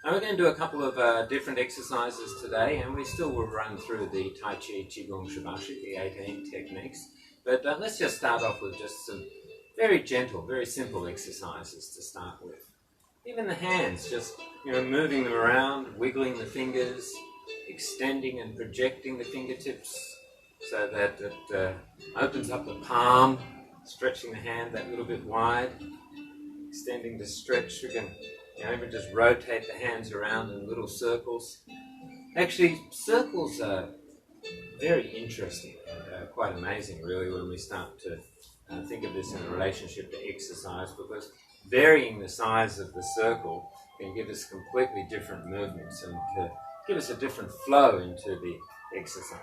And we're going to do a couple of different exercises today, and we still will run through the Tai Chi, Qigong, Shibashi, the 18 techniques. But let's just start off with just some very gentle, very simple exercises to start with. Even the hands, just moving them around, wiggling the fingers, extending and projecting the fingertips so that it opens up the palm, stretching the hand that little bit wide, extending to stretch. We can even just rotate the hands around in little circles. Actually, circles are very interesting and quite amazing, really, when we start to think of this in relationship to exercise, because varying the size of the circle can give us completely different movements and give us a different flow into the exercise.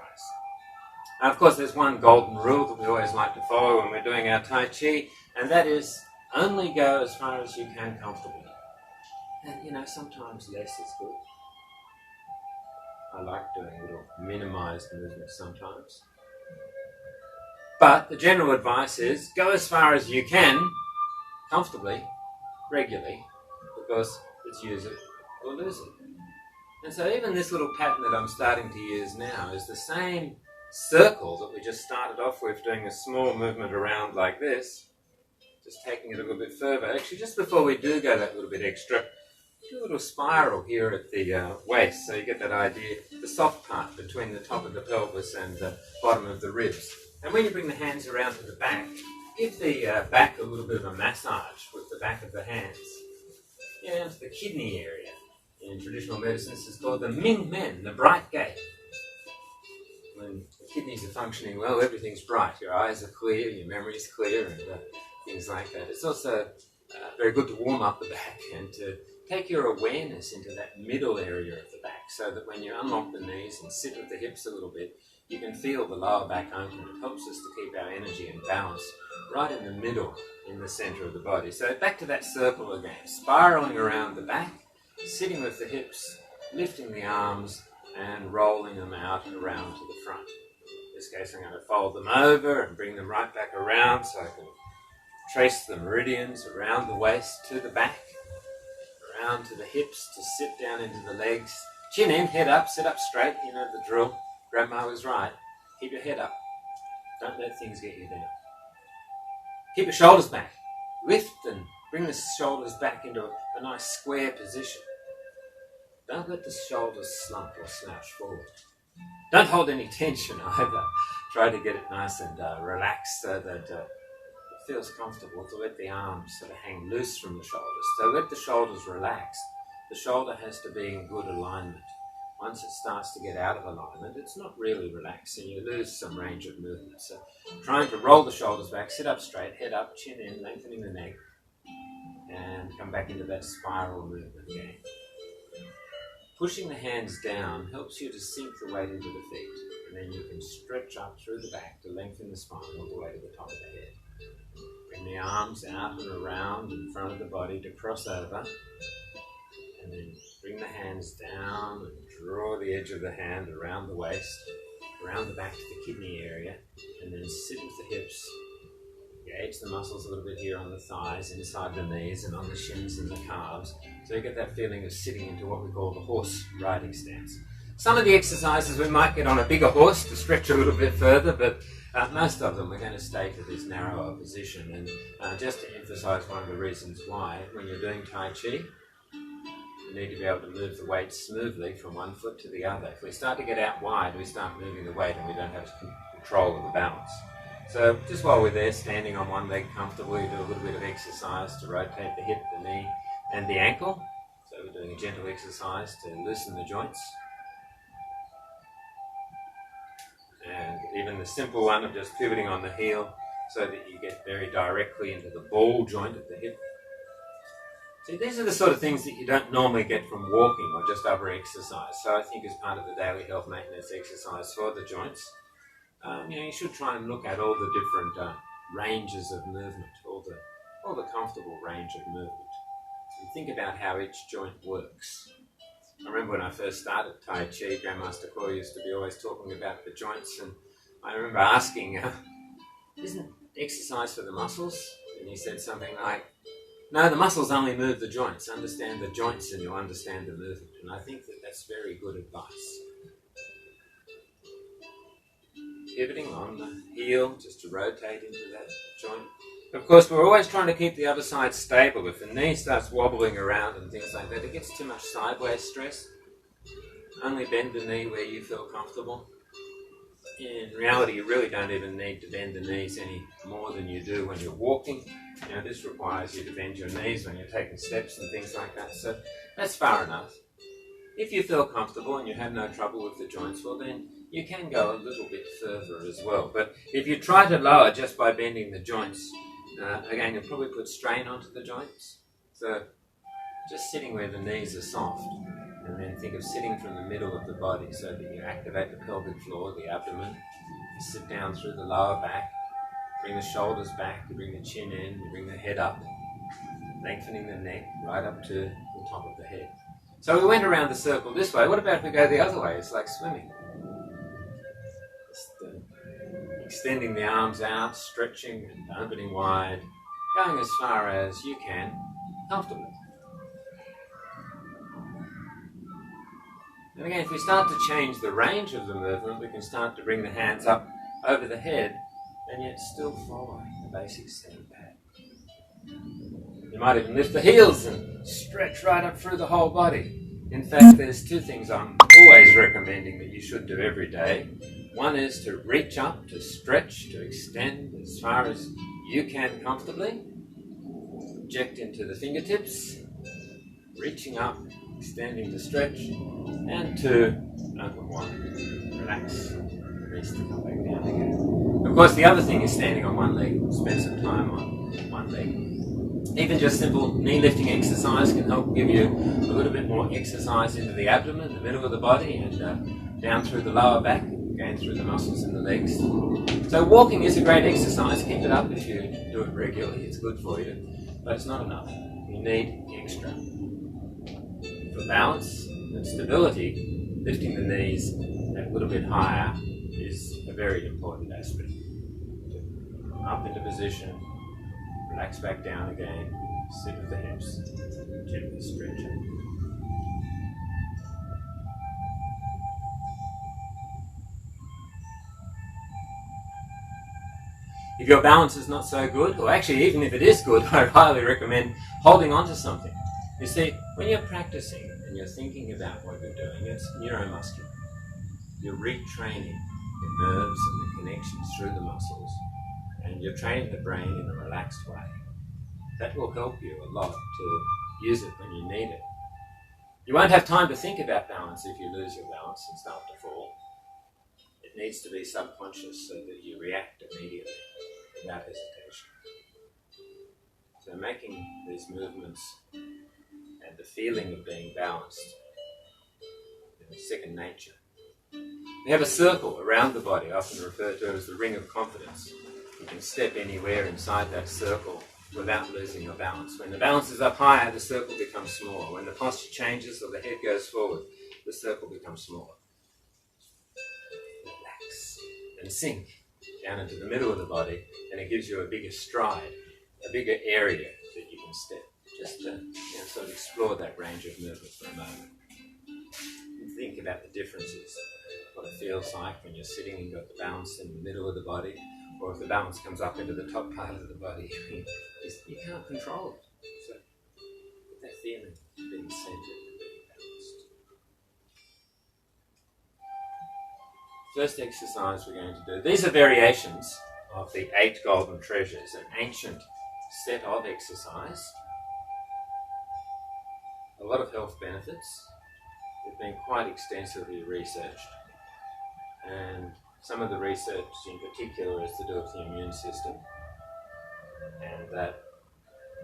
Now, of course, there's one golden rule that we always like to follow when we're doing our Tai Chi, and that is only go as far as you can comfortably. And, sometimes less is good. I like doing little minimized movements sometimes. But the general advice is go as far as you can, comfortably, regularly, because it's use it or lose it. And so even this little pattern that I'm starting to use now is the same circle that we just started off with, doing a small movement around like this, just taking it a little bit further. Actually, just before we do go that little bit extra, do a little spiral here at the waist, so you get that idea, the soft part between the top of the pelvis and the bottom of the ribs. And when you bring the hands around to the back, give the back a little bit of a massage with the back of the hands. Into the kidney area. In traditional medicine, this is called the Ming Men, the bright gate. When the kidneys are functioning well, everything's bright. Your eyes are clear, your memory is clear, and things like that. It's also very good to warm up the back and to take your awareness into that middle area of the back, so that when you unlock the knees and sit with the hips a little bit, you can feel the lower back open. It helps us to keep our energy and balance right in the middle, in the center of the body. So back to that circle again, spiraling around the back, sitting with the hips, lifting the arms, and rolling them out and around to the front. In this case, I'm going to fold them over and bring them right back around so I can trace the meridians around the waist to the back, around to the hips to sit down into the legs. Chin in, head up, sit up straight. You know the drill. Grandma was right. Keep your head up. Don't let things get you down. Keep your shoulders back. Lift and bring the shoulders back into a nice square position. Don't let the shoulders slump or slouch forward. Don't hold any tension either. Try to get it nice and relaxed so that it feels comfortable, to let the arms sort of hang loose from the shoulders. So let the shoulders relax. The shoulder has to be in good alignment. Once it starts to get out of alignment, it's not really relaxed and you lose some range of movement. So trying to roll the shoulders back, sit up straight, head up, chin in, lengthening the neck, and come back into that spiral movement again. Pushing the hands down helps you to sink the weight into the feet, and then you can stretch up through the back to lengthen the spine all the way to the top of the head. Bring the arms out and around in front of the body to cross over, and then bring the hands down and draw the edge of the hand around the waist, around the back to the kidney area, and then sit with the hips. Engage the muscles a little bit here on the thighs, inside the knees, and on the shins and the calves. So you get that feeling of sitting into what we call the horse riding stance. Some of the exercises we might get on a bigger horse to stretch a little bit further, but most of them we're going to stay to this narrower position. And just to emphasize one of the reasons why, when you're doing Tai Chi, you need to be able to move the weight smoothly from one foot to the other. If we start to get out wide, we start moving the weight and we don't have control of the balance. So just while we're there, standing on one leg comfortably, do a little bit of exercise to rotate the hip, the knee, and the ankle. So we're doing a gentle exercise to loosen the joints. And even the simple one of just pivoting on the heel so that you get very directly into the ball joint at the hip. See, these are the sort of things that you don't normally get from walking or just other exercise. So I think as part of the daily health maintenance exercise for the joints, you should try and look at all the different ranges of movement, all the comfortable range of movement. And think about how each joint works. I remember when I first started Tai Chi, Grandmaster Core used to be always talking about the joints, and I remember asking, isn't exercise for the muscles? And he said something like, No, the muscles only move the joints. Understand the joints and you'll understand the movement. And I think that that's very good advice. Pivoting on the heel just to rotate into that joint. Of course, we're always trying to keep the other side stable. If the knee starts wobbling around and things like that, it gets too much sideways stress. Only bend the knee where you feel comfortable. In reality, you really don't even need to bend the knees any more than you do when you're walking. You know, this requires you to bend your knees when you're taking steps and things like that. So that's far enough. If you feel comfortable and you have no trouble with the joints, well then you can go a little bit further as well. But if you try to lower just by bending the joints, again, you'll probably put strain onto the joints. So just sitting where the knees are soft, and then think of sitting from the middle of the body so that you activate the pelvic floor, the abdomen. You sit down through the lower back, bring the shoulders back, you bring the chin in, you bring the head up, lengthening the neck right up to the top of the head. So we went around the circle this way. What about if we go the other way? It's like swimming. Just extending the arms out, stretching and opening wide, going as far as you can comfortably. And again, if we start to change the range of the movement, we can start to bring the hands up over the head and yet still following the basic stand back. You might even lift the heels and stretch right up through the whole body. In fact, there's two things I'm always recommending that you should do every day. One is to reach up, to stretch, to extend as far as you can comfortably. Project into the fingertips, reaching up, extending to stretch, and to open wide, relax, release to come back down again. Of course, the other thing is standing on one leg. Spend some time on one leg. Even just simple knee lifting exercise can help give you a little bit more exercise into the abdomen, the middle of the body, and down through the lower back, going through the muscles in the legs. So walking is a great exercise. Keep it up if you do it regularly. It's good for you, but it's not enough. You need extra. For balance and stability, lifting the knees a little bit higher is a very important aspect. Up into position, relax back down again, sit with the hips, gently stretch it. If your balance is not so good, or actually even if it is good, I highly recommend holding on to something. You see, when you're practicing and you're thinking about what you're doing, it's neuromuscular. You're retraining the nerves and the connections through the muscles, and you're training the brain in a relaxed way. That will help you a lot to use it when you need it. You won't have time to think about balance if you lose your balance and start to fall. It needs to be subconscious so that you react immediately without hesitation. So making these movements and the feeling of being balanced is second nature. We have a circle around the body, often referred to as the ring of confidence. You can step anywhere inside that circle without losing your balance. When the balance is up higher, the circle becomes smaller. When the posture changes or the head goes forward, the circle becomes smaller. Relax and sink down into the middle of the body, and it gives you a bigger stride, a bigger area that you can step. Just to sort of explore that range of movement for a moment. And think about the differences, what it feels like when you're sitting and you've got the balance in the middle of the body, or if the balance comes up into the top part of the body, you can't control it. So get that feeling of being centered and being balanced. First exercise we're going to do. These are variations of the 8 golden treasures, an ancient set of exercise. A lot of health benefits. They've been quite extensively researched. And some of the research in particular is to do with the immune system. And that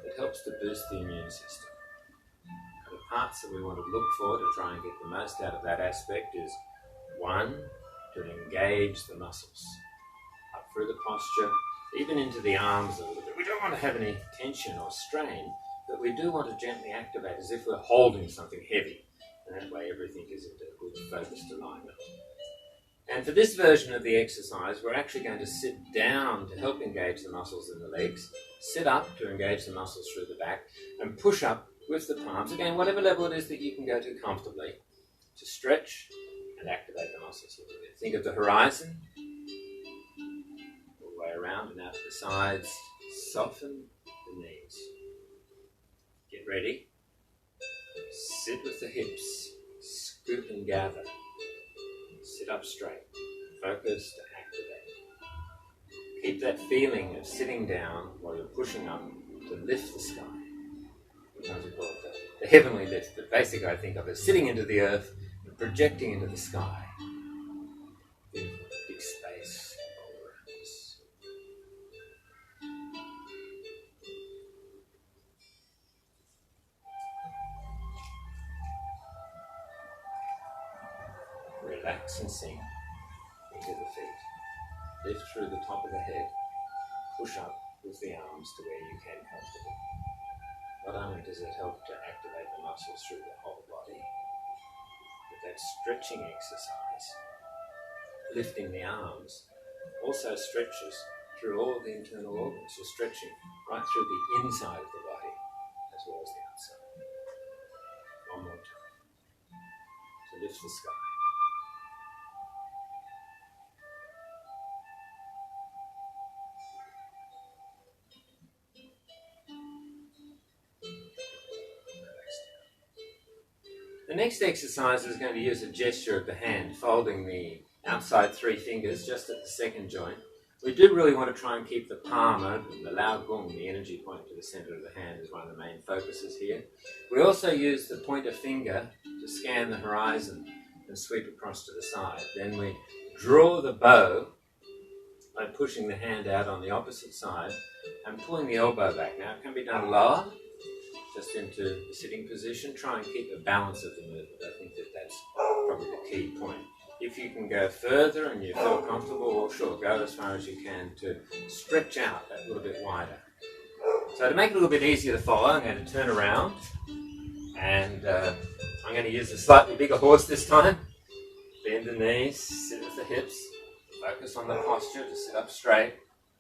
it helps to boost the immune system. And the parts that we want to look for to try and get the most out of that aspect is 1, to engage the muscles. Up through the posture, even into the arms a little bit. We don't want to have any tension or strain, but we do want to gently activate as if we're holding something heavy. And that way everything is into a good focused alignment. And for this version of the exercise, we're actually going to sit down to help engage the muscles in the legs, sit up to engage the muscles through the back, and push up with the palms, again, whatever level it is that you can go to comfortably, to stretch and activate the muscles a little bit. Think of the horizon, all the way around and out to the sides. Soften the knees. Get ready. Sit with the hips, scoop and gather. Sit up straight. Focus to activate. Keep that feeling of sitting down while you're pushing up to lift the sky. Sometimes we call it the heavenly lift, but basically I think of it as sitting into the earth and projecting into the sky. Big space all around us. Relax and sink into the feet. Lift through the top of the head. Push up with the arms to where you can comfortably. Not only does it help to activate the muscles through the whole body, but that stretching exercise, lifting the arms, also stretches through all of the internal organs. You're stretching right through the inside of the body as well as the outside. One more time. To lift the sky. The next exercise is going to use a gesture of the hand, folding the outside three fingers just at the second joint. We do really want to try and keep the palm open. The lao gung, the energy point to the center of the hand, is one of the main focuses here. We also use the pointer finger to scan the horizon and sweep across to the side. Then we draw the bow by pushing the hand out on the opposite side and pulling the elbow back. Now it can be done lower, just into the sitting position. Try and keep the balance of the movement. I think that that's probably the key point. If you can go further and you feel comfortable, well, sure, go as far as you can to stretch out that little bit wider. So to make it a little bit easier to follow, I'm going to turn around and I'm going to use a slightly bigger horse this time. Bend the knees, sit with the hips, focus on the posture to sit up straight,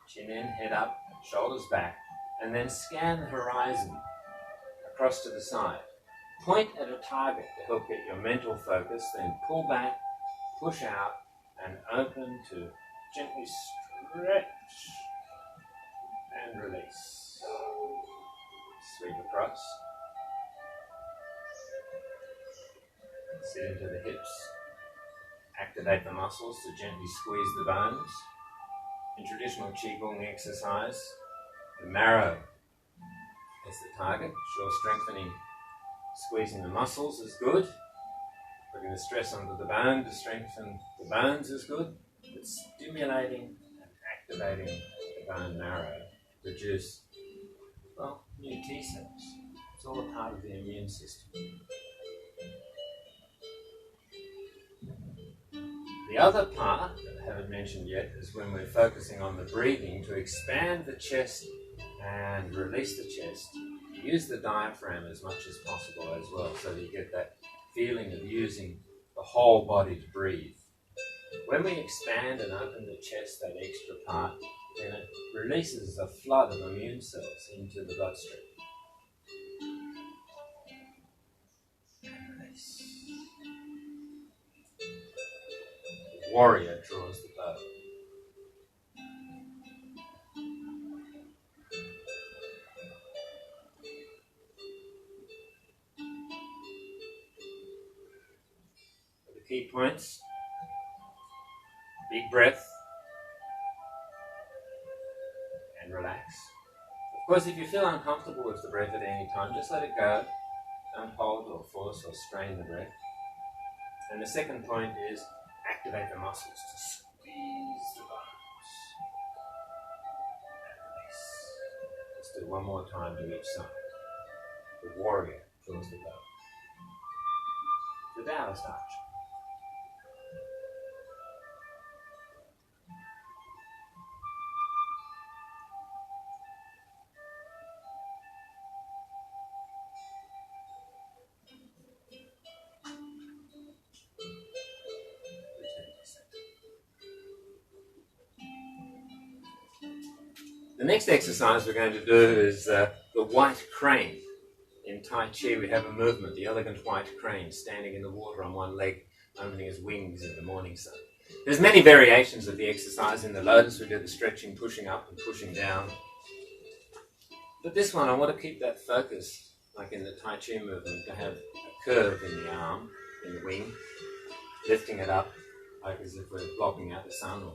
chin in, head up, shoulders back, and then scan the horizon across to the side. Point at a target to help get your mental focus, then pull back, push out, and open to gently stretch and release. Sweep across. Sit into the hips. Activate the muscles to gently squeeze the bones. In traditional Qigong exercise, the marrow is the target. Sure, strengthening, squeezing the muscles is good. Putting the stress onto the bone to strengthen the bones is good. But stimulating and activating the bone marrow to produce, well, new T cells. It's all a part of the immune system. The other part that I haven't mentioned yet is when we're focusing on the breathing, to expand the chest and release the chest. Use the diaphragm as much as possible as well, so that you get that feeling of using the whole body to breathe. When we expand and open the chest, that extra part, then it releases a flood of immune cells into the bloodstream. And release. The warrior draws the bow. The key points: big breath and relax. Of course, if you feel uncomfortable with the breath at any time, just let it go. Don't hold or force or strain the breath. And the second point is activate the muscles to squeeze the bones and release. Let's do one more time to each side. The warrior draws the bow. The Taoist archer. The next exercise we're going to do is the white crane. In Tai Chi we have a movement, the elegant white crane, standing in the water on one leg, opening his wings in the morning sun. There's many variations of the exercise. In the lotus we do the stretching, pushing up and pushing down. But this one I want to keep that focus, like in the Tai Chi movement, to have a curve in the arm, in the wing, lifting it up, like as if we're blocking out the sun, or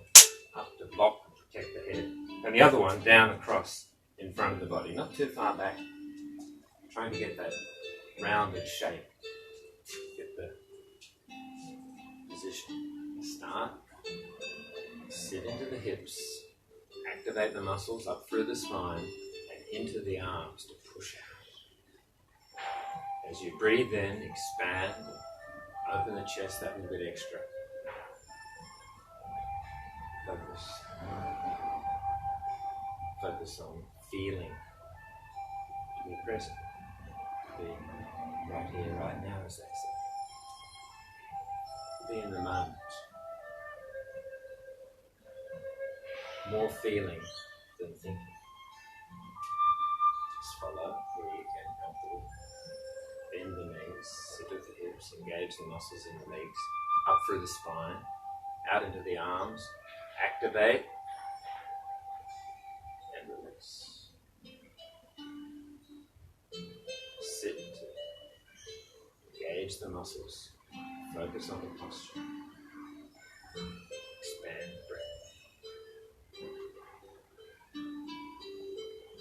up to block and protect the head. And the other one down across in front of the body, not too far back, trying to get that rounded shape, get the position. Start, sit into the hips, activate the muscles up through the spine and into the arms to push out. As you breathe in, expand, open the chest that little bit extra. Focus on feeling, to be present, to be right here, right now, as they say. To be in the moment. More feeling than thinking. Just follow where you can comfortably. Bend the knees, sit with the hips, engage the muscles in the legs, up through the spine, out into the arms, activate, and release. Sit, engage the muscles, focus on the posture, expand the breath,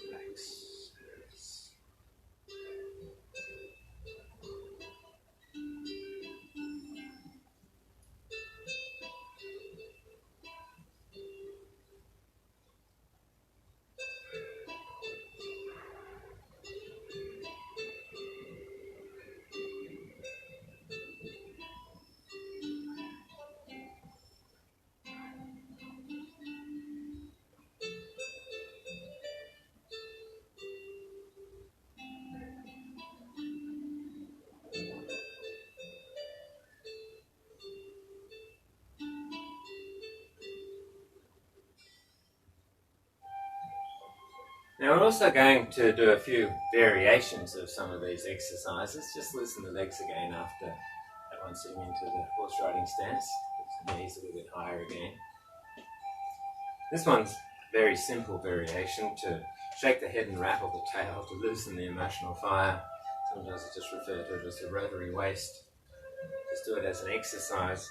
relax, release. Now we're also going to do a few variations of some of these exercises. Just loosen the legs again after that one sitting into the horse riding stance. Put the knees a little bit higher again. This one's a very simple variation to shake the head and rattle the tail to loosen the emotional fire. Sometimes I just refer to it as the rotary waist. Just do it as an exercise.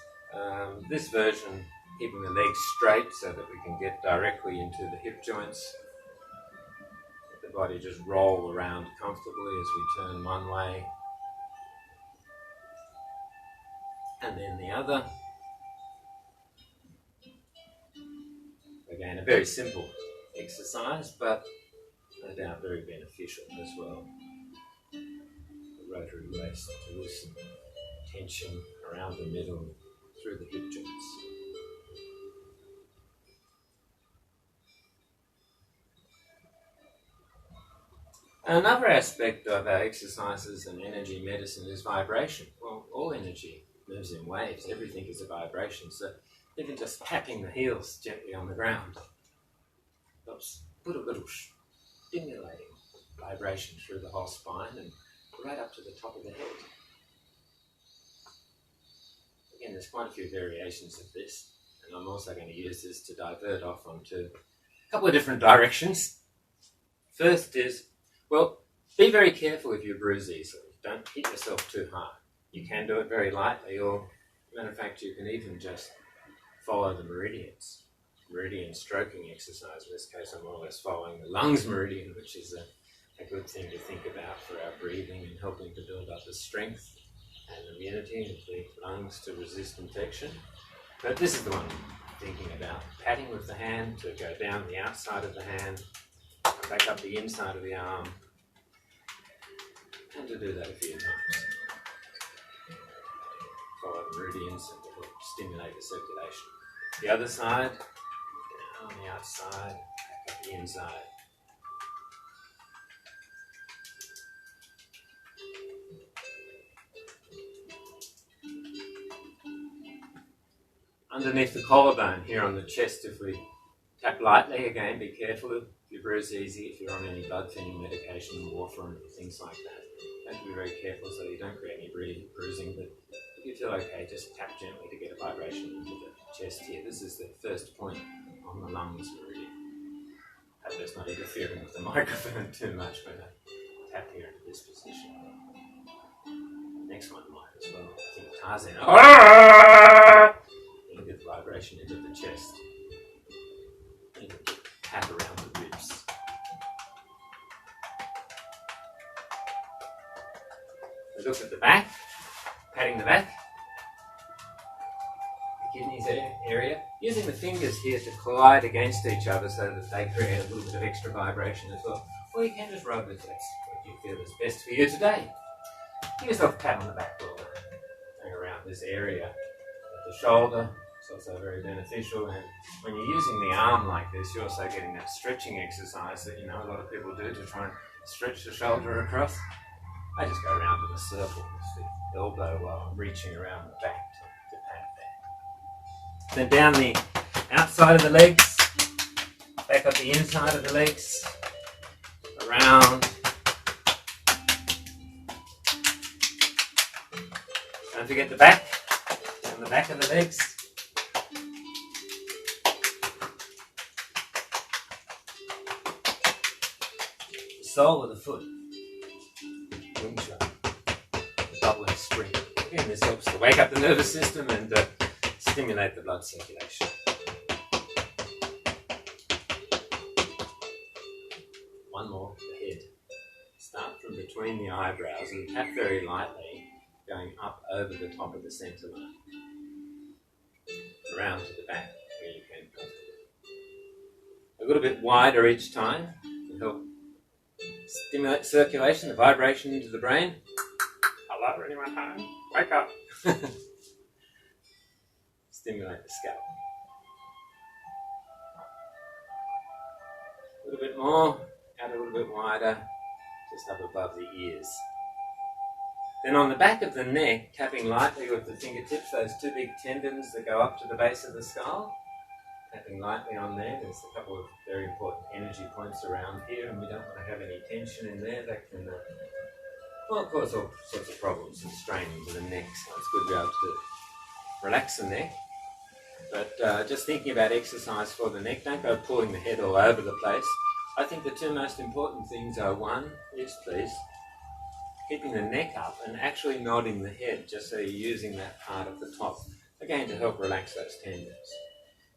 This version, keeping the legs straight so that we can get directly into the hip joints. Let the body just roll around comfortably as we turn one way and then the other. Again, a very simple exercise, but no doubt very beneficial as well. The rotary waist to loosen tension around the middle through the hip joints. Another aspect of our exercises and energy medicine is vibration. Well, all energy moves in waves. Everything is a vibration. So even just tapping the heels gently on the ground helps put a little stimulating vibration through the whole spine and right up to the top of the head. Again, there's quite a few variations of this, and I'm also going to use this to divert off onto a couple of different directions. First is, well, be very careful if you bruise easily. Don't hit yourself too hard. You can do it very lightly, or, matter of fact, you can even just follow the meridians. Meridian stroking exercise. In this case, I'm more or less following the lungs meridian, which is a good thing to think about for our breathing and helping to build up the strength and immunity of the lungs to resist infection. But this is the one I'm thinking about. Patting with the hand to go down the outside of the hand, come back up the inside of the arm, and to do that a few times. Follow the meridians and to help stimulate the circulation. The other side, down the outside, back up the inside. Underneath the collarbone here on the chest, if we tap Tap lightly again, be careful if you bruise easy, if you're on any blood thinning medication, warfarin, things like that. You have to be very careful so you don't create any bruising, but if you feel okay, just tap gently to get a vibration into the chest here. This is the first point on the lungs meridian. Hope that's not interfering with the microphone too much when I tap here into this position. Next one might as well. I think Tarzan. You can get the vibration into the chest. You can tap around the ribs. We look at the back, patting the back, the kidneys area, using the fingers here to collide against each other so that they create a little bit of extra vibration as well. Or you can just rub it, that's what you feel is best for you today. Give yourself a pat on the back door, going around this area of the shoulder. It's also very beneficial, and when you're using the arm like this, you're also getting that stretching exercise that a lot of people do to try and stretch the shoulder across. I just go around in a circle with the elbow while I'm reaching around the back to pat there. Then down the outside of the legs, back up the inside of the legs, around. Don't forget the back, down the back of the legs. The sole of the foot. Wing chun. Bubbling spring. Again, this helps to wake up the nervous system and stimulate the blood circulation. One more, the head. Start from between the eyebrows and tap very lightly, going up over the top of the centerline, around to the back where you can comfortably. A little bit wider each time to help stimulate circulation, the vibration into the brain. Hello, anyone home? Wake up! Stimulate the scalp. A little bit more, out a little bit wider, just up above the ears. Then on the back of the neck, tapping lightly with the fingertips, those two big tendons that go up to the base of the skull. Tapping lightly on there. There's a couple of very important energy points around here, and we don't want to have any tension in there. That can, cause all sorts of problems and strain into the neck, so it's good to be able to relax the neck. But just thinking about exercise for the neck, don't go pulling the head all over the place. I think the two most important things are, one, yes please, keeping the neck up and actually nodding the head, just so you're using that part of the top, again to help relax those tendons.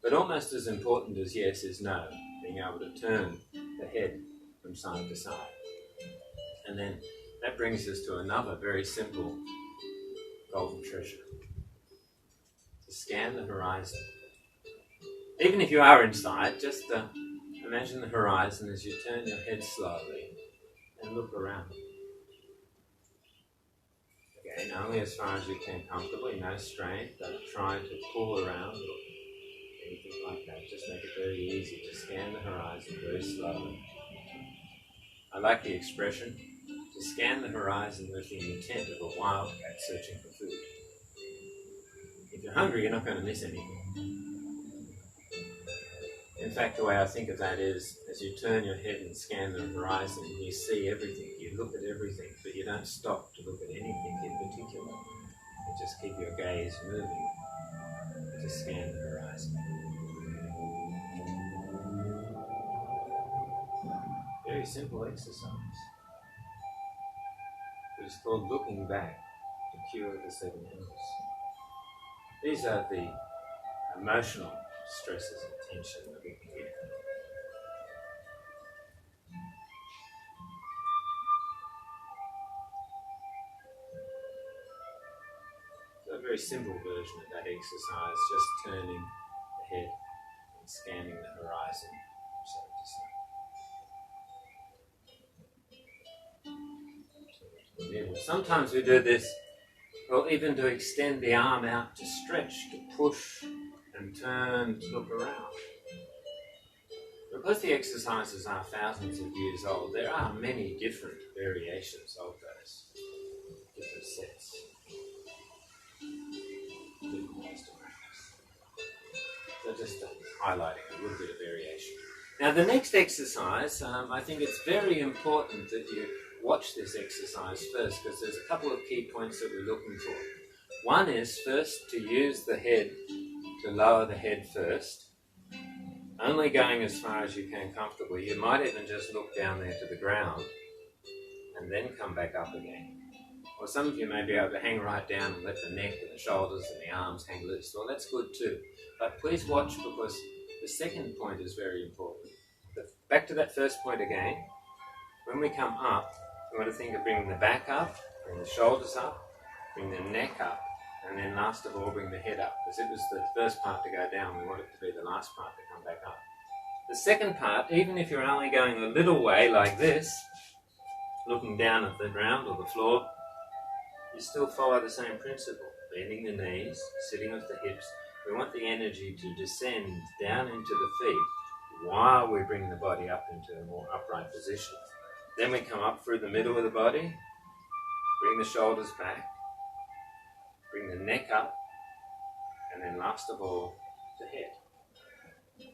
But almost as important as yes is no, being able to turn the head from side to side. And then that brings us to another very simple golden treasure. To scan the horizon. Even if you are inside, just imagine the horizon as you turn your head slowly and look around. Again, only as far as you can comfortably, no strain. Don't try to pull around or anything like that. Just make it very easy to scan the horizon very slowly. I like the expression, to scan the horizon with the intent of a wildcat searching for food. If you're hungry, you're not going to miss anything. In fact, the way I think of that is, as you turn your head and scan the horizon, you see everything, you look at everything, but you don't stop to look at anything in particular. You just keep your gaze moving to scan the horizon. Very simple exercise. It is called looking back to cure the 7 ills. These are the emotional stresses and tension that we can get. So a very simple version of that exercise, just turning the head and scanning the horizon from side to side. Sometimes we do this, or even to extend the arm out to stretch, to push and turn to look around. Because the exercises are thousands of years old, there are many different variations of those, different sets, different ways to practice. So just highlighting a little bit of variation. Now the next exercise, I think it's very important that you watch this exercise first, because there's a couple of key points that we're looking for. One is first to use the head, to lower the head first, only going as far as you can comfortably. You might even just look down there to the ground and then come back up again. Or some of you may be able to hang right down and let the neck and the shoulders and the arms hang loose. Well, that's good too. But please watch, because the second point is very important. Back to that first point again. When we come up, we want to think of bringing the back up, bring the shoulders up, bring the neck up, and then last of all bring the head up. Because it was the first part to go down, we want it to be the last part to come back up. The second part, even if you're only going a little way like this, looking down at the ground or the floor, you still follow the same principle. Bending the knees, sitting with the hips. We want the energy to descend down into the feet while we bring the body up into a more upright position. Then we come up through the middle of the body, bring the shoulders back, bring the neck up, and then last of all, the head.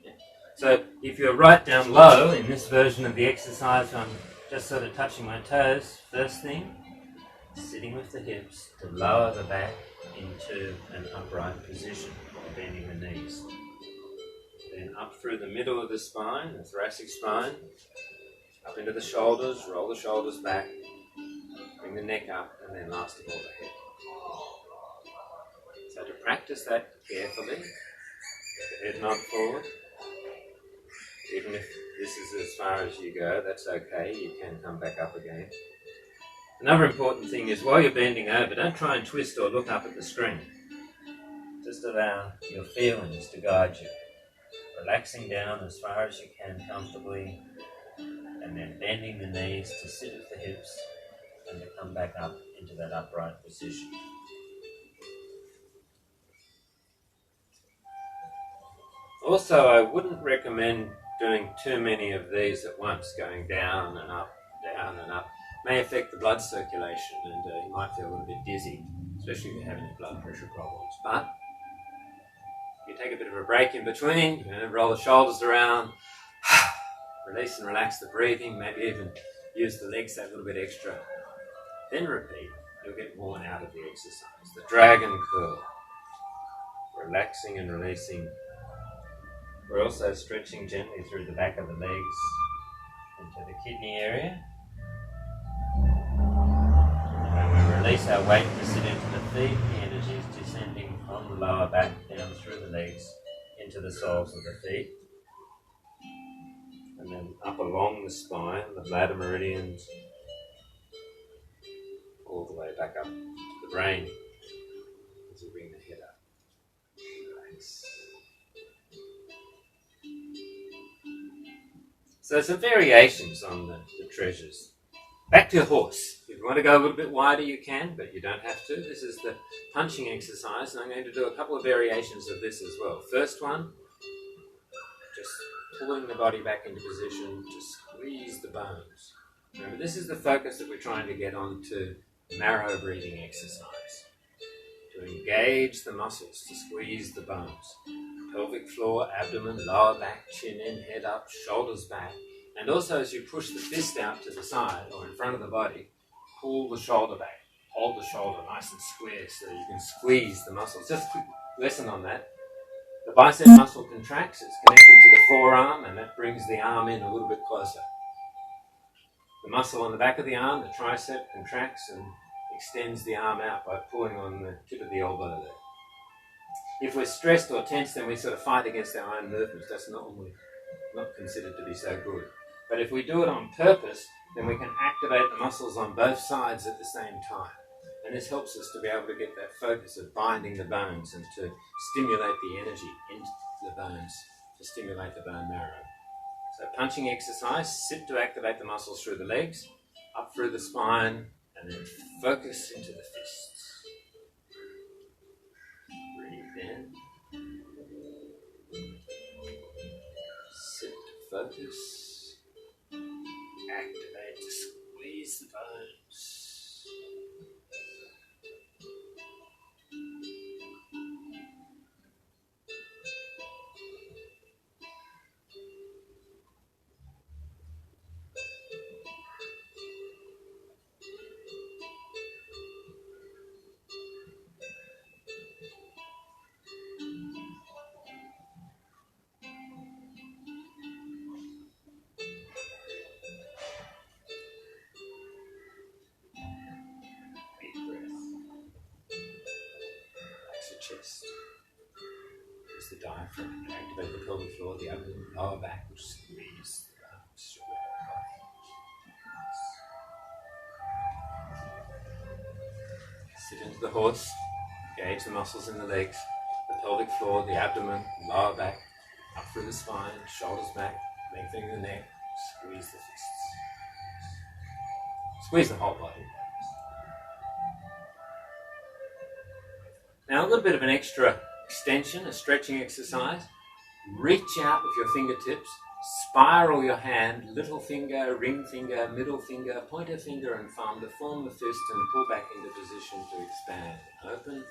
Yeah. So if you're right down low in this version of the exercise, I'm just sort of touching my toes. First thing, sitting with the hips to lower the back into an upright position while bending the knees. Then up through the middle of the spine, the thoracic spine, up into the shoulders, roll the shoulders back, bring the neck up, and then last of all the head. So to practice that carefully, get the head nod forward. Even if this is as far as you go, that's okay, you can come back up again. Another important thing is while you're bending over, don't try and twist or look up at the screen. Just allow your feelings to guide you. Relaxing down as far as you can comfortably, and then bending the knees to sit with the hips and to come back up into that upright position. Also, I wouldn't recommend doing too many of these at once, going down and up, down and up. May affect the blood circulation, and you might feel a little bit dizzy, especially if you're having blood pressure problems. But you take a bit of a break in between, roll the shoulders around, release and relax the breathing, maybe even use the legs that little bit extra. Then repeat. You'll get more out of the exercise. The dragon curl. Relaxing and releasing. We're also stretching gently through the back of the legs into the kidney area. When we release our weight to sit into the feet, the energy is descending from the lower back down through the legs into the soles of the feet. And then up along the spine, the bladder meridians, all the way back up to the brain as we bring the head up. Relax. So some variations on the treasures. Back to your horse. If you want to go a little bit wider, you can, but you don't have to. This is the punching exercise, and I'm going to do a couple of variations of this as well. First one, just pulling the body back into position to squeeze the bones. Remember, this is the focus that we're trying to get onto marrow breathing exercise. To engage the muscles, to squeeze the bones. Pelvic floor, abdomen, lower back, chin in, head up, shoulders back. And also as you push the fist out to the side or in front of the body, pull the shoulder back. Hold the shoulder nice and square so you can squeeze the muscles. Just a quick lesson on that. The bicep muscle contracts, it's connected to the forearm, and that brings the arm in a little bit closer. The muscle on the back of the arm, the tricep, contracts and extends the arm out by pulling on the tip of the elbow there. If we're stressed or tense, then we sort of fight against our own movements. That's normally not considered to be so good. But if we do it on purpose, then we can activate the muscles on both sides at the same time. And this helps us to be able to get that focus of binding the bones and to stimulate the energy into the bones, to stimulate the bone marrow. So punching exercise, sit to activate the muscles through the legs, up through the spine, and then focus into the fists. Breathe in. Sit to focus. Activate to squeeze the bones. chest. Use the diaphragm to activate the pelvic floor, the abdomen, lower back, which squeeze the bones. Sit into the horse, engage the muscles in the legs, the pelvic floor, the abdomen, lower back, up through the spine, shoulders back, lengthening the neck, squeeze the fists. Squeeze the whole body. Now a little bit of an extra extension, a stretching exercise. Reach out with your fingertips, spiral your hand, little finger, ring finger, middle finger, pointer finger and thumb to form the fist and pull back into position to expand. Open.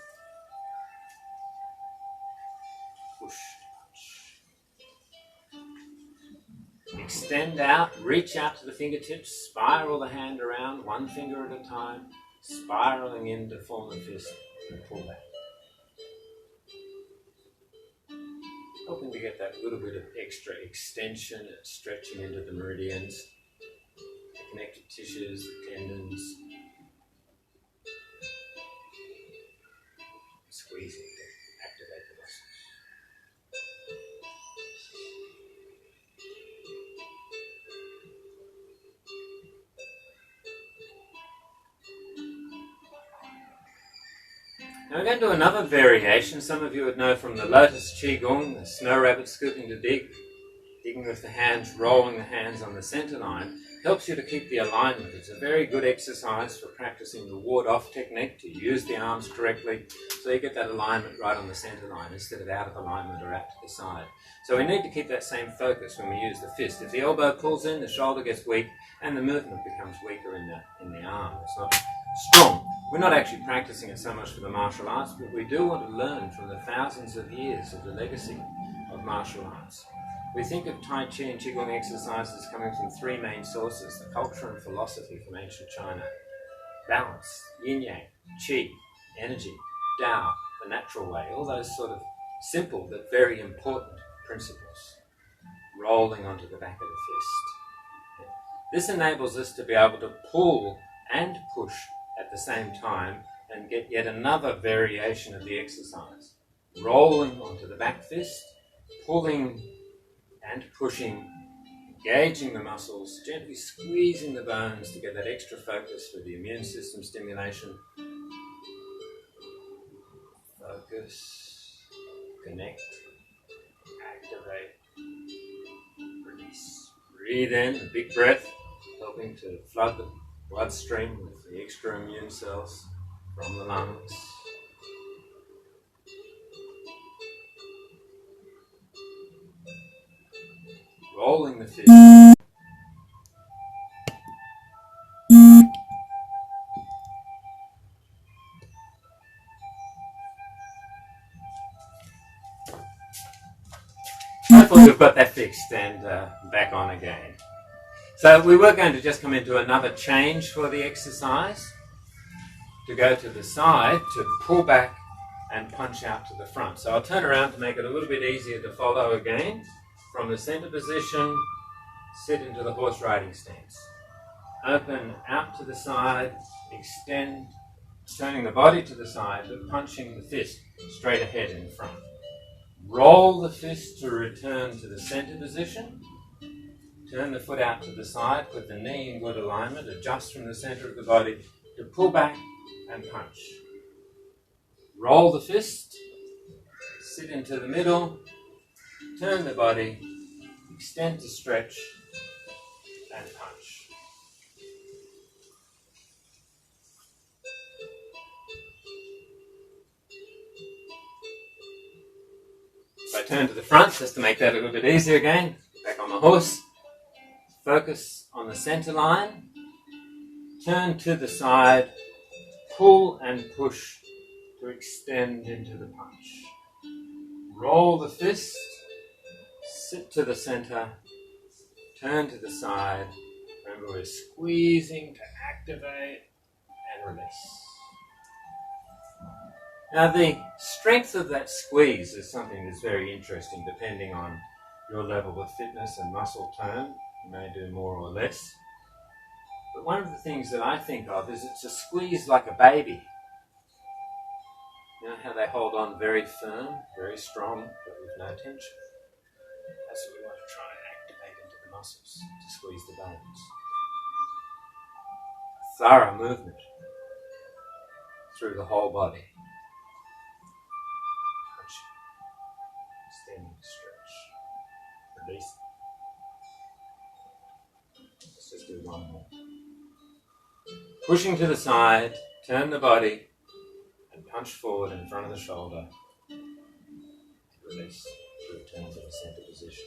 Push. Extend out, reach out to the fingertips, spiral the hand around, one finger at a time, spiraling in to form the fist and pull back. Helping to get that little bit of extra extension and stretching into the meridians, the connective tissues, the tendons. Squeezing to activate the muscles. Now we're going to do another variation. Some of you would know from the Lotus Qigong, the snow rabbit scooping to dig, digging with the hands, rolling the hands on the centerline, helps you to keep the alignment. It's a very good exercise for practicing the ward-off technique, to use the arms correctly, so you get that alignment right on the centerline instead of out of alignment or out to the side. So we need to keep that same focus when we use the fist. If the elbow pulls in, the shoulder gets weak, and the movement becomes weaker in the arm. It's not strong. We're not actually practicing it so much for the martial arts, but we do want to learn from the thousands of years of the legacy of martial arts. We think of Tai Chi and Qigong exercises coming from three main sources: the culture and philosophy from ancient China, balance, yin-yang, qi, energy, Tao, the natural way, all those sort of simple but very important principles rolling onto the back of the fist. This enables us to be able to pull and push at the same time and get yet another variation of the exercise. Rolling onto the back fist, pulling and pushing, engaging the muscles, gently squeezing the bones to get that extra focus for the immune system stimulation. Focus, connect, activate, release. Breathe in, a big breath, helping to flood the bloodstream with the extra immune cells from the lungs. Rolling the fist. Hopefully we've got that fixed and back on again. So we were going to just come into another change for the exercise, to go to the side, to pull back and punch out to the front. So I'll turn around to make it a little bit easier to follow again. From the center position, sit into the horse riding stance. Open out to the side, extend, turning the body to the side, but punching the fist straight ahead in front. Roll the fist to return to the center position. Turn the foot out to the side, put the knee in good alignment, adjust from the center of the body to pull back and punch. Roll the fist, sit into the middle, turn the body, extend to stretch, and punch. So I turn to the front just to make that a little bit easier again. Back on the horse. Focus on the center line. Turn to the side. Pull and push to extend into the punch. Roll the fist. Sit to the center. Turn to the side. Remember, we're squeezing to activate and release. Now, the strength of that squeeze is something that's very interesting depending on your level of fitness and muscle tone. You may do more or less. But one of the things that I think of is it's a squeeze like a baby. You know how they hold on very firm, very strong, but with no tension? That's what we want to try and activate into the muscles to squeeze the bones. Thorough movement through the whole body. Punching, extending, stretch, release. Let's just do one more. Pushing to the side, turn the body, and punch forward in front of the shoulder. Release to return to the center position.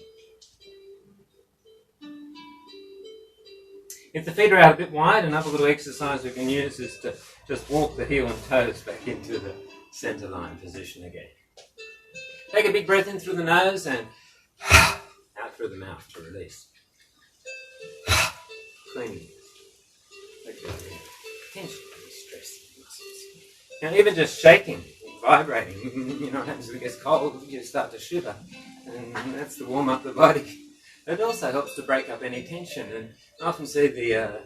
If the feet are out a bit wide, another little exercise we can use is to just walk the heel and toes back into the centerline position again. Take a big breath in through the nose and out through the mouth to release. Cleaning. Let go of any tension, any stress in the muscles. Now, even just shaking, vibrating, you know what happens if it gets cold, you start to shiver, and that's to warm up the body. It also helps to break up any tension, and I often see the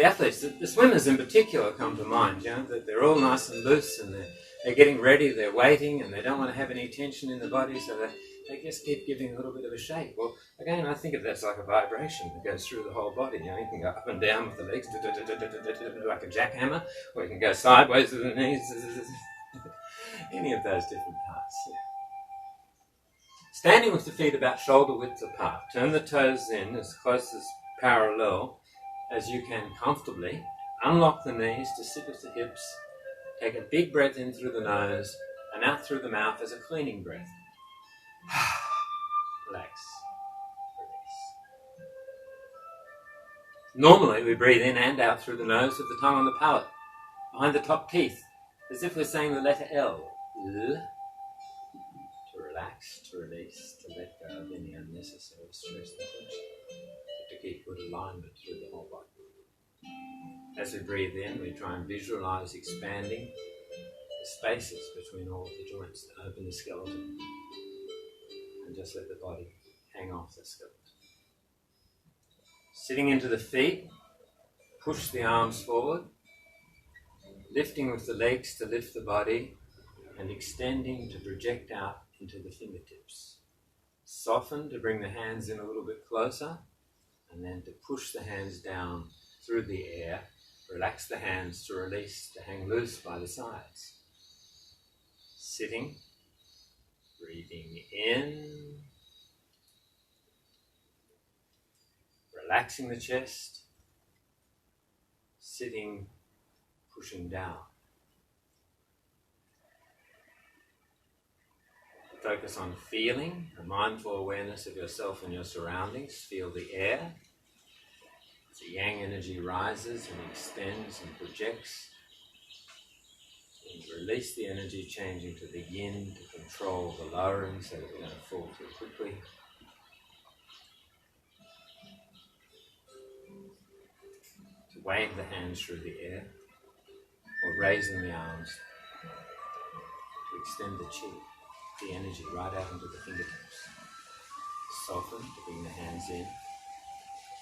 athletes, the swimmers in particular, come to mind. You know, that they're all nice and loose, and they're getting ready, they're waiting, and they don't want to have any tension in the body, so they just keep giving a little bit of a shake. Well, again, I think of that as like a vibration that goes through the whole body. You know, you can go up and down with the legs, like a jackhammer, or you can go sideways with the knees. Any of those different parts. Yeah. Standing with the feet about shoulder width apart. Turn the toes in as close as parallel as you can comfortably. Unlock the knees to sit with the hips. Take a big breath in through the nose and out through the mouth as a cleaning breath. Relax. Release. Normally we breathe in and out through the nose with the tongue on the palate, behind the top teeth, as if we're saying the letter L. L. To relax, to release, to let go of any unnecessary stress and tension, but to keep good alignment through the whole body. As we breathe in, we try and visualize expanding the spaces between all of the joints that open the skeleton, and just let the body hang off the skeleton. Sitting into the feet, push the arms forward, lifting with the legs to lift the body, and extending to project out into the fingertips. Soften to bring the hands in a little bit closer, and then to push the hands down through the air. Relax the hands to release, to hang loose by the sides. Sitting, breathing in, relaxing the chest, sitting, pushing down. Focus on feeling, a mindful awareness of yourself and your surroundings. Feel the air. As the yang energy rises and extends and projects. And release the energy, changing to the yin to control the lowering so that we don't fall too quickly. To wave the hands through the air, or raising the arms to extend the chi, the energy right out into the fingertips. Soften to bring the hands in,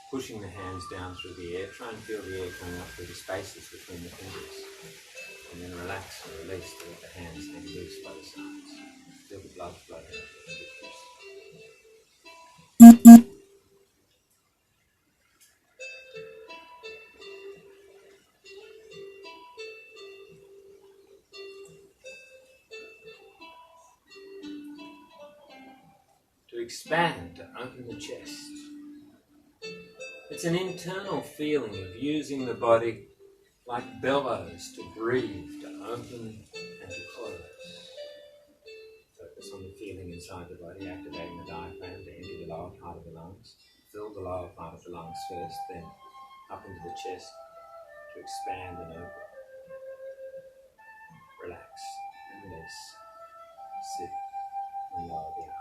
pushing the hands down through the air. Try and feel the air coming up through the spaces between the fingers. And then relax and release to let the hands hang loose by the sides. Feel the blood flow down to the fingertips. To expand, to open the chest. It's an internal feeling of using the body like bellows to breathe, to open and to close. Focus on the feeling inside the body, activating the diaphragm to enter the lower part of the lungs. Fill the lower part of the lungs first, then up into the chest to expand and open. Relax and release. Sit and lower the arms.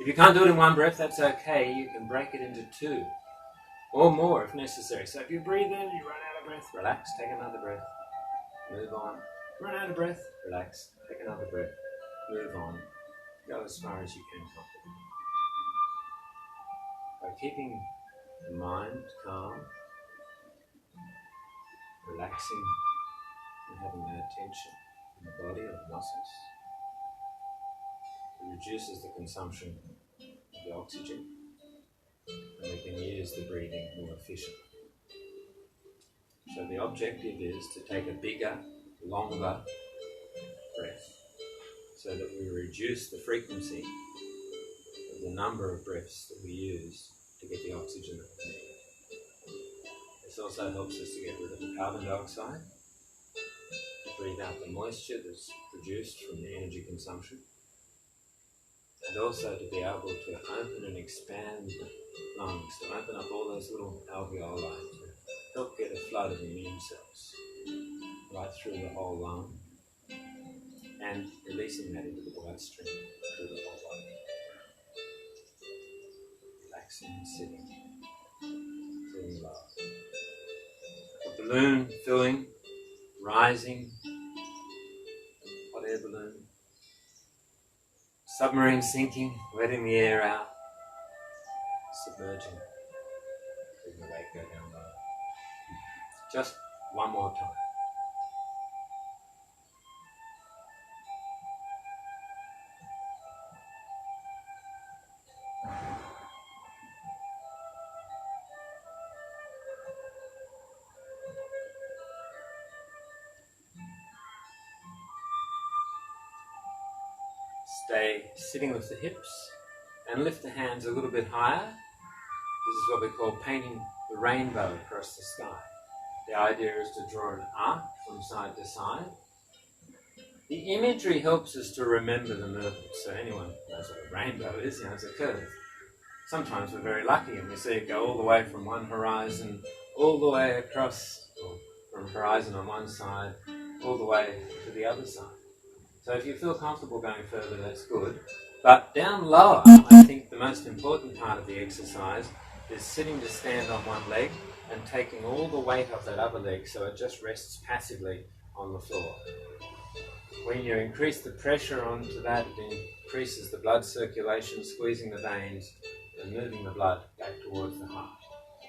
If you can't do it in one breath, that's okay. You can break it into two or more if necessary. So if you breathe in, you run out of breath, relax, take another breath, move on. Run out of breath, relax, take another breath, move on. Go as far as you can comfortably. By keeping the mind calm, relaxing and having no tension, in the body or the muscles. It reduces the consumption of the oxygen, and we can use the breathing more efficiently. So the objective is to take a bigger, longer breath so that we reduce the frequency of the number of breaths that we use to get the oxygen that we need. This also helps us to get rid of the carbon dioxide, to breathe out the moisture that's produced from the energy consumption, and also to be able to open and expand the lungs, to open up all those little alveoli to help get a flood of immune cells right through the whole lung and releasing that into the bloodstream through the whole body. Relaxing and sitting low. A balloon filling, rising, hot air balloon. Submarine sinking, letting the air out, submerging, letting the weight go down low. Just one more time. Stay sitting with the hips and lift the hands a little bit higher. This is what we call painting the rainbow across the sky. The idea is to draw an arc from side to side. The imagery helps us to remember the movement. So anyone knows what a rainbow is, it's a curve. Sometimes we're very lucky and we see it go all the way from one horizon, all the way across, or from horizon on one side, all the way to the other side. So if you feel comfortable going further, that's good. But down lower, I think the most important part of the exercise is sitting to stand on one leg and taking all the weight off that other leg so it just rests passively on the floor. When you increase the pressure onto that, it increases the blood circulation, squeezing the veins and moving the blood back towards the heart.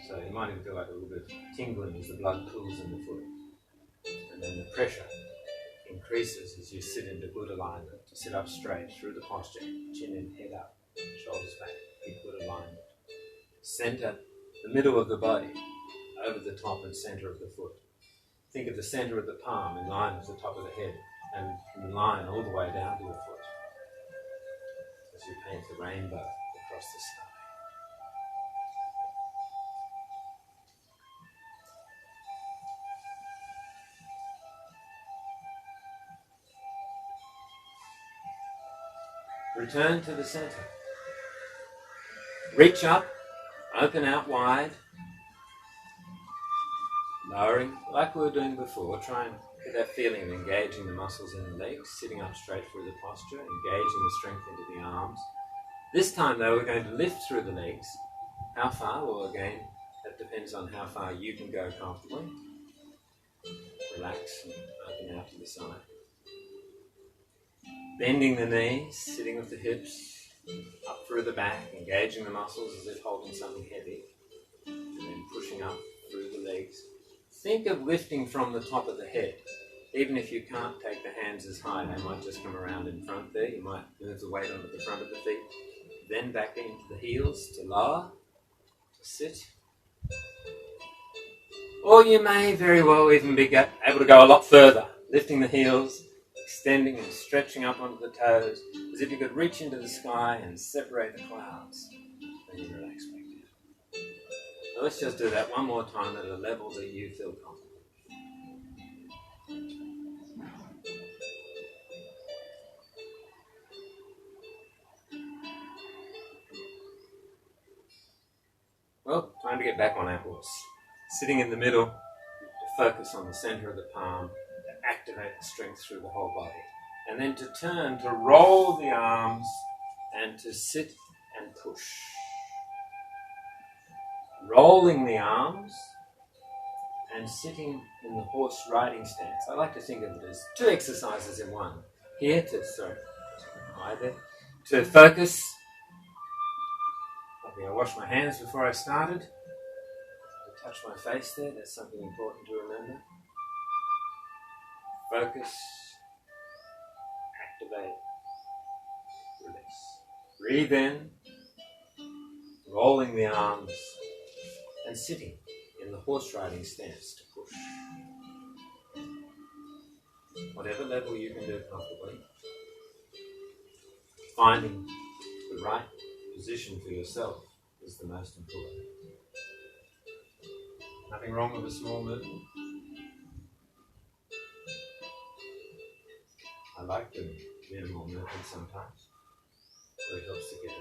So you might even feel like a little bit of tingling as the blood pools in the foot. And then the pressure increases as you sit into good alignment. Sit up straight through the posture, chin in, head up, shoulders back, in good alignment. Center the middle of the body over the top and center of the foot. Think of the center of the palm in line with the top of the head and in line all the way down to your foot as you paint the rainbow across the sky. Return to the center. Reach up, open out wide, lowering like we were doing before. Try and get that feeling of engaging the muscles in the legs, sitting up straight through the posture, engaging the strength into the arms. This time though, we're going to lift through the legs. How far? Well, again, that depends on how far you can go comfortably. Relax and open out to the side. Bending the knees, sitting with the hips, up through the back, engaging the muscles as if holding something heavy, and then pushing up through the legs. Think of lifting from the top of the head. Even if you can't take the hands as high, they might just come around in front there. You might move the weight onto the front of the feet, then back into the heels to lower, to sit. Or you may very well even be able to go a lot further, lifting the heels, extending and stretching up onto the toes, as if you could reach into the sky and separate the clouds. Then you relax back down. Now let's just do that one more time at a level that you feel comfortable. Well, time to get back on our horse. Sitting in the middle, to focus on the center of the palm, to activate the strength through the whole body. And then to turn, to roll the arms, and to sit and push. Rolling the arms, and sitting in the horse riding stance. I like to think of it as two exercises in one. Here, to focus. I washed my hands before I started. To touch my face there, that's something important to remember. Focus, Breathe in, rolling the arms, and sitting in the horse riding stance to push. Whatever level you can do comfortably, finding the right position for yourself is the most important. Nothing wrong with a small movement. I like doing minimal movement sometimes. It really helps to get a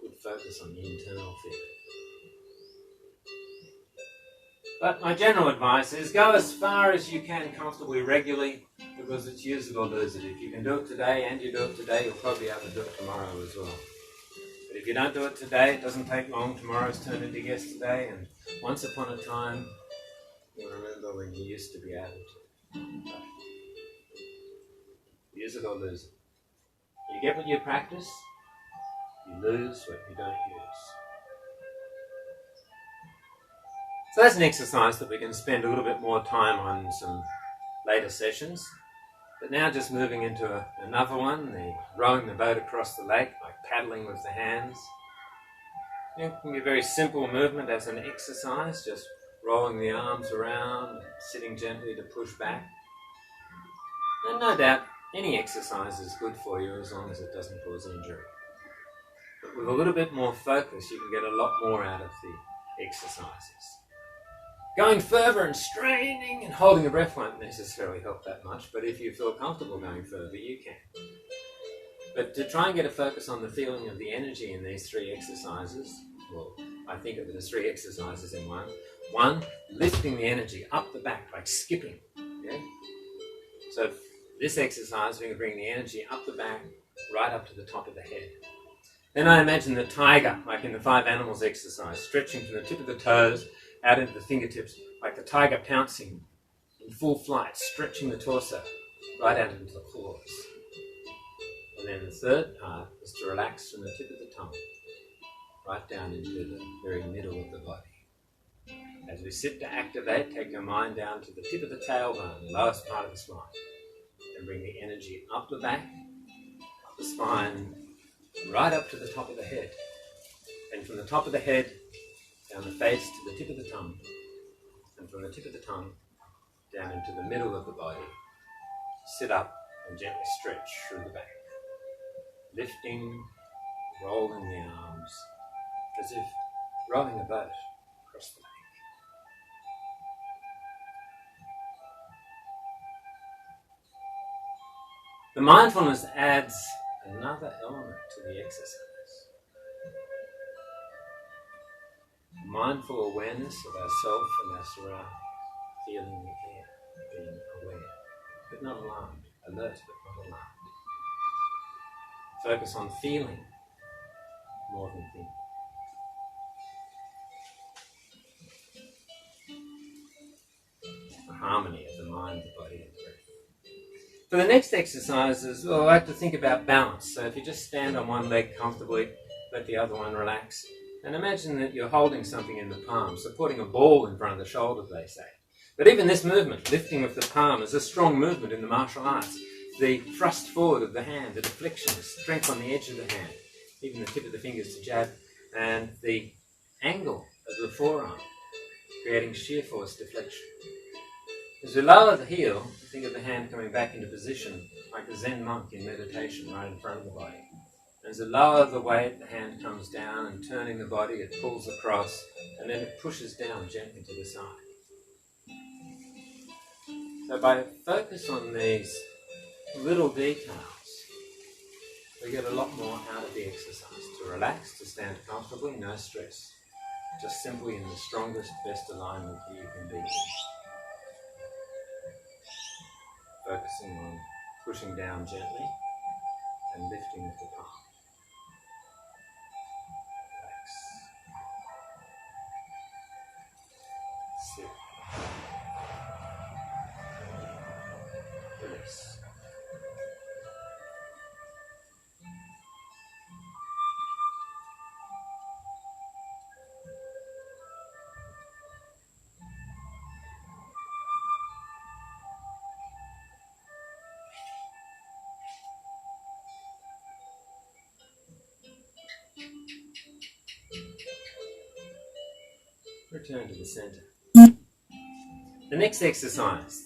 good focus on the internal feeling. But my general advice is go as far as you can comfortably regularly, because it's use it or lose it. If you can do it today and you do it today, you'll probably be able to do it tomorrow as well. But if you don't do it today, it doesn't take long. Tomorrow's turned into yesterday, and once upon a time, you'll remember when you used to be able to. But use it or lose it. You get what you practice, you lose what you don't use. So that's an exercise that we can spend a little bit more time on some later sessions. But now just moving into another one, the rowing the boat across the lake, like paddling with the hands. It can be a very simple movement as an exercise, just rolling the arms around, and sitting gently to push back. And no doubt, any exercise is good for you as long as it doesn't cause injury. But with a little bit more focus, you can get a lot more out of the exercises. Going further and straining and holding the breath won't necessarily help that much, but if you feel comfortable going further, you can. But to try and get a focus on the feeling of the energy in these three exercises, well, I think of it as three exercises in one. One, lifting the energy up the back, like skipping. Okay? So this exercise, we can bring the energy up the back, right up to the top of the head. Then I imagine the tiger, like in the 5 animals exercise, stretching from the tip of the toes out into the fingertips, like the tiger pouncing in full flight, stretching the torso right out into the claws. And then the third part is to relax from the tip of the tongue right down into the very middle of the body. As we sit to activate, take your mind down to the tip of the tailbone, the lowest part of the spine, and bring the energy up the back, up the spine, right up to the top of the head. And from the top of the head, down the face to the tip of the tongue, and from the tip of the tongue, down into the middle of the body. Sit up and gently stretch through the back. Lifting, rolling the arms, as if rowing a boat across the lake. The mindfulness adds another element to the exercise. Mindful awareness of ourself and our surroundings, feeling the air, being aware, but not alarmed, alert but not alarmed. Focus on feeling more than thinking. The harmony of the mind, the body, and the breath. For the next exercises, I like to think about balance. So if you just stand on one leg comfortably, let the other one relax, and imagine that you're holding something in the palm, supporting a ball in front of the shoulder, they say. But even this movement, lifting with the palm, is a strong movement in the martial arts. The thrust forward of the hand, the deflection, the strength on the edge of the hand, even the tip of the fingers to jab, and the angle of the forearm, creating shear force deflection. As we lower the heel, think of the hand coming back into position, like a Zen monk in meditation, right in front of the body. As we lower the weight, the hand comes down, and turning the body, it pulls across, and then it pushes down gently to the side. So by focus on these little details, we get a lot more out of the exercise. To relax, to stand comfortably, no stress. Just simply in the strongest, best alignment that you can be in. Focusing on pushing down gently and lifting with the palm. Relax. Sit. Release. return to the center. The next exercise,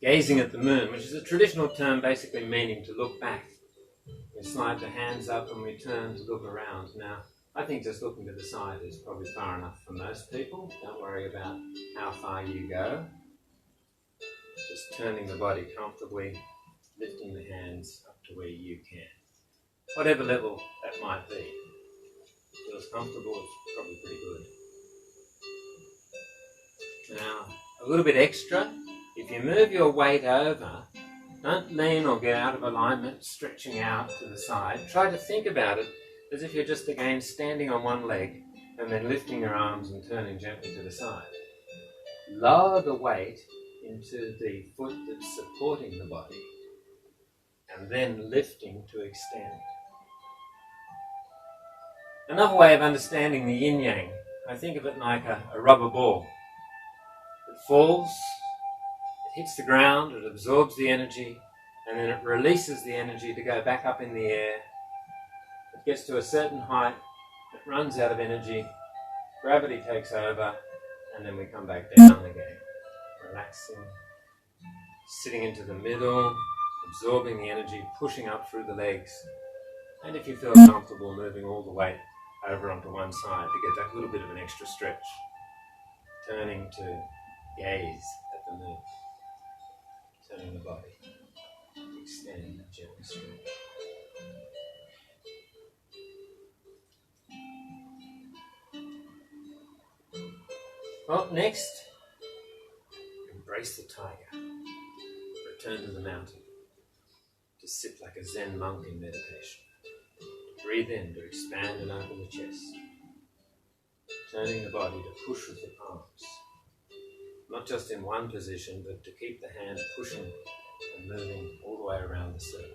gazing at the moon, which is a traditional term basically meaning to look back. We slide the hands up and we turn to look around. Now, I think just looking to the side is probably far enough for most people. Don't worry about how far you go. Just turning the body comfortably, lifting the hands up to where you can. Whatever level that might be. Feels comfortable, it's probably pretty good. Now, a little bit extra. If you move your weight over, don't lean or get out of alignment, stretching out to the side. Try to think about it as if you're just again standing on one leg and then lifting your arms and turning gently to the side. Lower the weight into the foot that's supporting the body and then lifting to extend. Another way of understanding the yin-yang, I think of it like a rubber ball. It falls, it hits the ground, it absorbs the energy, and then it releases the energy to go back up in the air. It gets to a certain height, it runs out of energy, gravity takes over, and then we come back down again. Relaxing, sitting into the middle, absorbing the energy, pushing up through the legs. And if you feel comfortable, moving all the weight over onto one side to get that little bit of an extra stretch. Turning to gaze at the moon. Turning the body. Extend, gently stretch. Well, next, embrace the tiger. Return to the mountain. To sit like a Zen monk in meditation. Breathe in to expand and open the chest. Turning the body to push with the palms. Not just in one position, but to keep the hand pushing and moving all the way around the circle.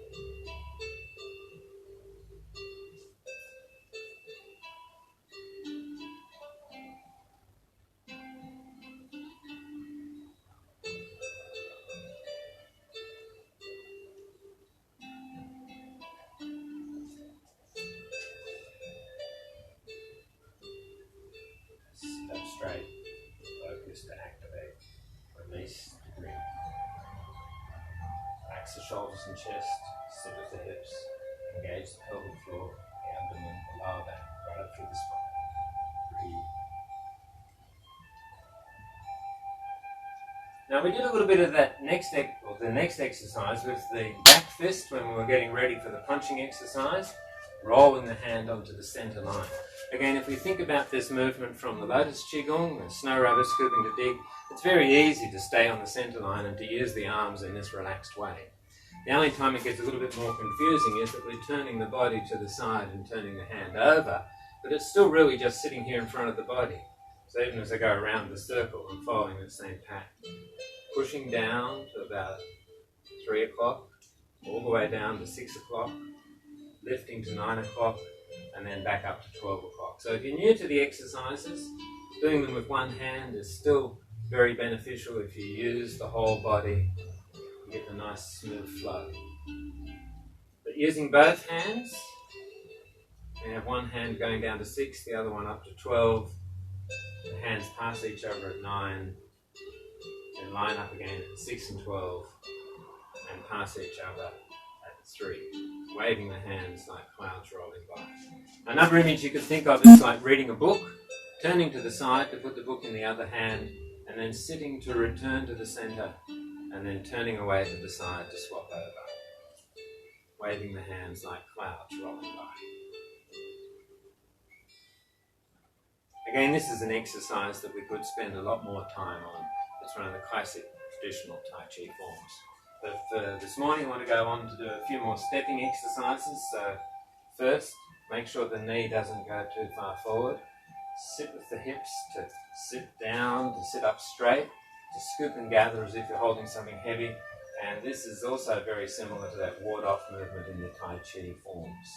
Step straight, focus to activate, release to breathe. Relax the shoulders and chest, sit with the hips, engage the pelvic floor, the abdomen, the lower back, right up through the spine. Breathe. Now we did a little bit of that the next exercise with the back fist when we were getting ready for the punching exercise, rolling the hand onto the center line. Again, if we think about this movement from the Lotus Qigong, the snow rabbit scooping to dig, it's very easy to stay on the center line and to use the arms in this relaxed way. The only time it gets a little bit more confusing is that we're turning the body to the side and turning the hand over, but it's still really just sitting here in front of the body. So even as I go around the circle, I'm following the same pattern. Pushing down to about 3 o'clock, all the way down to 6 o'clock, lifting to 9 o'clock, and then back up to 12 o'clock. So if you're new to the exercises, doing them with one hand is still very beneficial if you use the whole body and get a nice smooth flow. But using both hands, you have one hand going down to 6, the other one up to 12, the hands pass each other at 9, then line up again at 6 and 12, and pass each other at 3, waving the hands like clouds rolling by. Another image you could think of is like reading a book, turning to the side to put the book in the other hand, and then sitting to return to the center, and then turning away to the side to swap over, waving the hands like clouds rolling by. Again, this is an exercise that we could spend a lot more time on. It's one of the classic traditional Tai Chi forms. But for this morning, I want to go on to do a few more stepping exercises. So first, make sure the knee doesn't go too far forward. Sit with the hips to sit down, to sit up straight, to scoop and gather as if you're holding something heavy. And this is also very similar to that ward-off movement in the Tai Chi forms.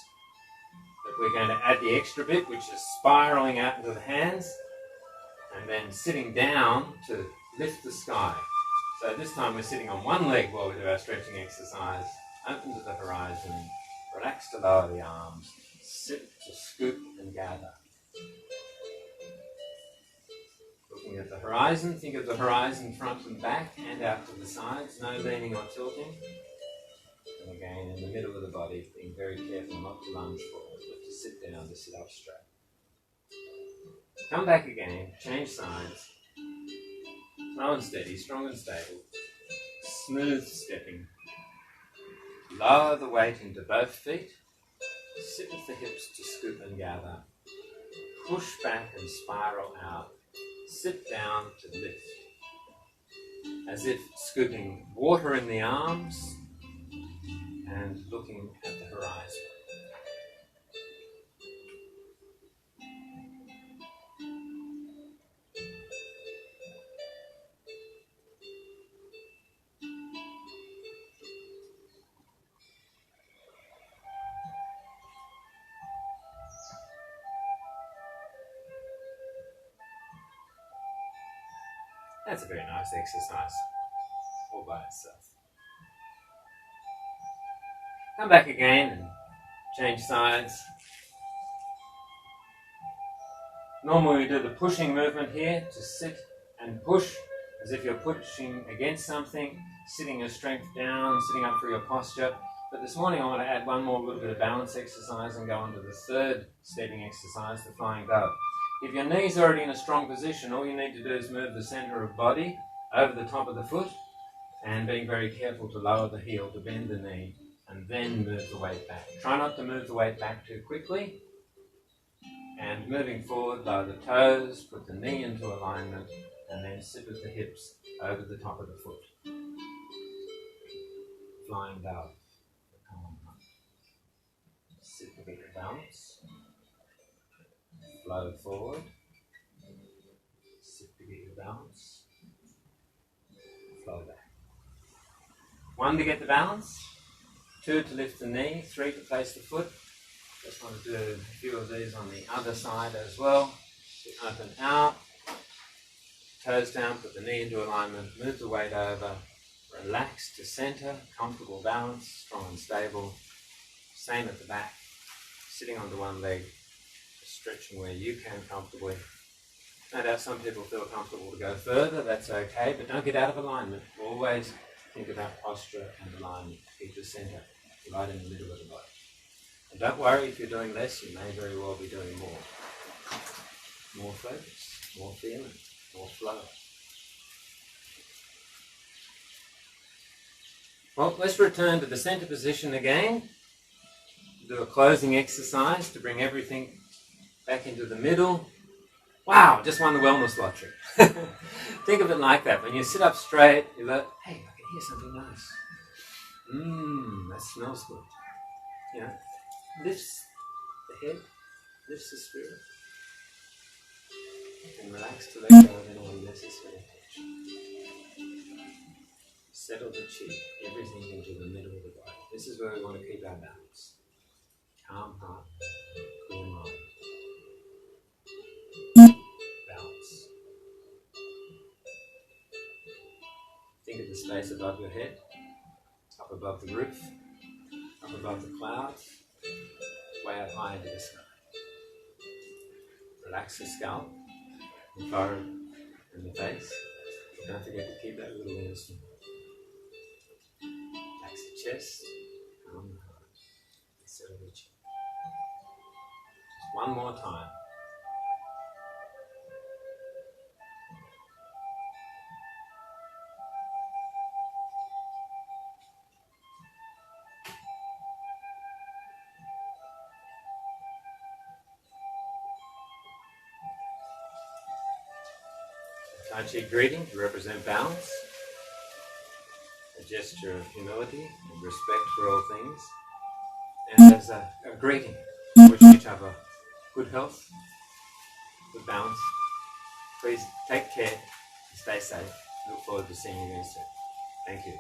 But we're going to add the extra bit, which is spiraling out into the hands, and then sitting down to lift the sky. So this time we're sitting on one leg while we do our stretching exercise, open to the horizon, relax to lower the arms, sit to scoop and gather. looking at the horizon. Think of the horizon front and back and out to the sides, no leaning or tilting. And again, in the middle of the body, being very careful not to lunge forward, but to sit down, to sit up straight. Come back again, change sides. Slow and steady, strong and stable. Smooth stepping. Lower the weight into both feet. Sit with the hips to scoop and gather. Push back and spiral out. Sit down to lift. As if scooping water in the arms and looking at the horizon. That's a very nice exercise, all by itself. Come back again and change sides. Normally we do the pushing movement here, to sit and push as if you're pushing against something, sitting your strength down, sitting up for your posture. But this morning I want to add one more little bit of balance exercise and go on to the third stepping exercise, the flying dove. If your knee's already in a strong position, all you need to do is move the center of body over the top of the foot and being very careful to lower the heel, to bend the knee, and then move the weight back. Try not to move the weight back too quickly. And moving forward, lower the toes, put the knee into alignment, and then sit with the hips over the top of the foot. Flying dove. Sit to get your balance. Flow forward. Sit to get your balance. Flow back. 1 to get the balance. 2 to lift the knee. 3 to place the foot. Just want to do a few of these on the other side as well. Open out. Toes down, put the knee into alignment. Move the weight over. Relax to center. Comfortable balance. Strong and stable. Same at the back. Sitting onto one leg. Stretching where you can comfortably. No doubt some people feel comfortable to go further, that's okay, but don't get out of alignment. Always think about posture and alignment. Keep the center right in the middle of the body. And don't worry if you're doing less, you may very well be doing more. More focus, more feeling, more flow. Well, let's return to the center position again. Do a closing exercise to bring everything back into the middle. Wow, just won the wellness lottery. Think of it like that. When you sit up straight, you look, hey, I can hear something nice. That smells good. You know, lifts the head, lifts the spirit. And relax to let go of any unnecessary tension. Settle the chi, everything into the middle of the body. This is where we want to keep our balance. Calm heart, cool mind. Balance. Think of the space above your head, up above the roof, up above the clouds, way up high into the sky. Relax the scalp, the forehead, and the face. Don't forget to keep that little inner smile. Relax the chest, calm the heart, and settle the chin. Just one more time. Tai Chi greeting to represent balance, a gesture of humility and respect for all things, and as a greeting, wish each other good health, good balance. Please take care, stay safe. Look forward to seeing you again soon. Thank you.